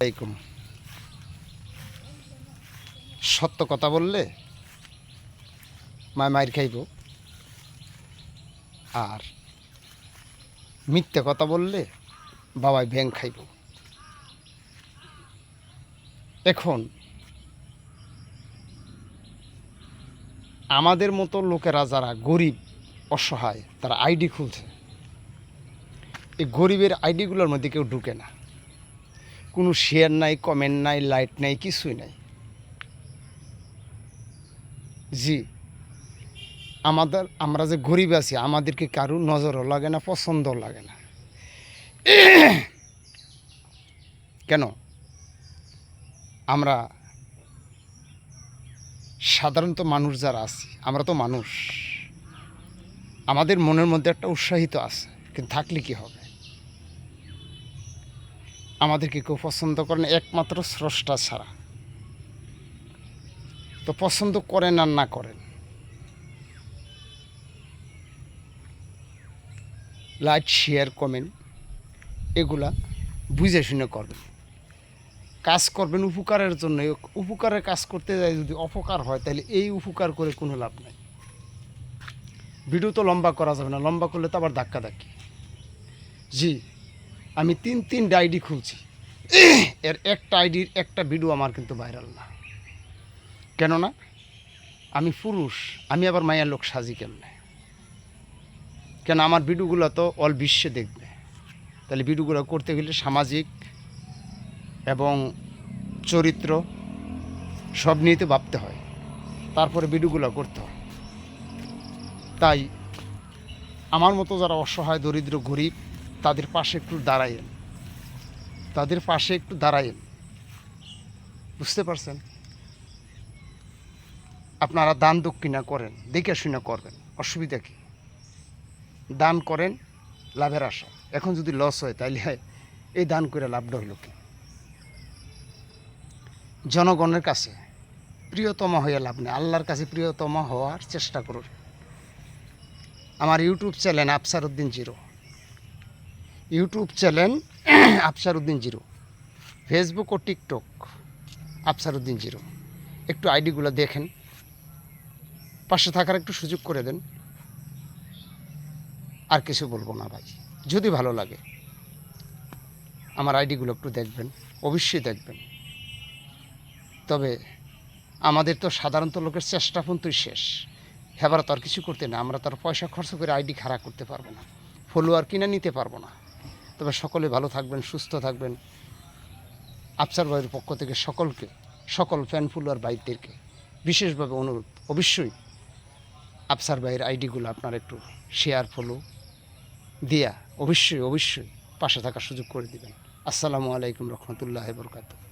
আলাইকুম। সত্য কথা বললে মায়ের খাইব, আর মিথ্যে কথা বললে বাবাই ব্যাং খাইব। এখন আমাদের মতো লোকেরা যারা গরিব অসহায় তারা আইডি খুলছে, এই গরিবের আইডিগুলোর মধ্যে কেউ ঢুকে না। কোনো শেয়ার নাই, কমেন্ট নাই, লাইট নাই, কিছুই নাই। জি, আমরা যে গরিব আছি আমাদেরকে কারো নজরও লাগে না, পছন্দও লাগে না। কেন? আমরা সাধারণত মানুষ যারা আছি, আমরা তো মানুষ, আমাদের মনের মধ্যে একটা উৎসাহিত আছে, কিন্তু থাকলে কি হবে? আমাদেরকে কেউ পছন্দ করে না একমাত্র স্রষ্টা ছাড়া। তো পছন্দ করেন আর না করেন, লাইক, শেয়ার, কমেন্ট এগুলা বুঝে শুনে করবেন। কাজ করবেন উপকারের জন্য। উপকারের কাজ করতে যাই যদি অপকার হয় তাহলে এই উপকার করে কোনো লাভ নাই। ভিডিও তো লম্বা করা যাবে না, লম্বা করলে তো আবার ধাক্কাধাক্কি। জি, আমি তিনটা আইডি খুলছি, এর একটা আইডির একটা ভিডিও আমার কিন্তু ভাইরাল না। কেননা আমি পুরুষ, আমি আবার মায়ের লোক সাজি কেমনে? কেন আমার ভিডিওগুলো তো অল বিশ্বে দেখবে, তাহলে ভিডিওগুলো করতে গেলে সামাজিক এবং চরিত্র সব নিয়ে তো ভাবতে হয়, তারপরে ভিডিওগুলো করতে হয়। তাই আমার মতো যারা অসহায়, দরিদ্র, গরিব তাদের পাশে একটু দাঁড়াইন, তাদের পাশে একটু দাঁড়াইন। বুঝতে পারছেন? আপনারা দান দক্ষিণা করেন, দেখে শুনে করবেন, অসুবিধা কী? দান করেন লাভের আশা। এখন যদি লস হয় তাইলে এই দান করে লাভটা হইল কি? জনগণের কাছে প্রিয়তম হয়ে লাভ নেই, আল্লাহর কাছে প্রিয়তম হওয়ার চেষ্টা করুন। আমার YouTube channel Afsar Uddin zero, YouTube channel Afsar Uddin zero, Facebook ও টিকটক আফসার উদ্দিন জিরো। একটু আইডিগুলো দেখেন, পাশে থাকার একটু সুযোগ করে দেন। আর কিছু বলবো না ভাই। যদি ভালো লাগে আমার আইডিগুলো একটু দেখবেন, অবশ্যই দেখবেন। তবে আমাদের তো সাধারণত লোকের চেষ্টা পর্যন্তই শেষ, হেবার তো আর কিছু করতে না। আমরা তার পয়সা খরচ করে আইডি খাড়া করতে পারবো না, ফলোয়ার কিনে নিতে পারবো না। তবে সকলে ভালো থাকবেন, সুস্থ থাকবেন। আফসার ভাইয়ের পক্ষ থেকে সকলকে, সকল ফ্যান ফলোয়ার ভাইদেরকে বিশেষভাবে অনুরোধ, অবশ্যই আফসার ভাইয়ের আইডিগুলো আপনারা একটু শেয়ার, ফলো দিয়া অবশ্যই পাশে থাকার সুযোগ করে দিবেন। আসসালামু আলাইকুম রহমতুল্লাহ বরকাতুহু।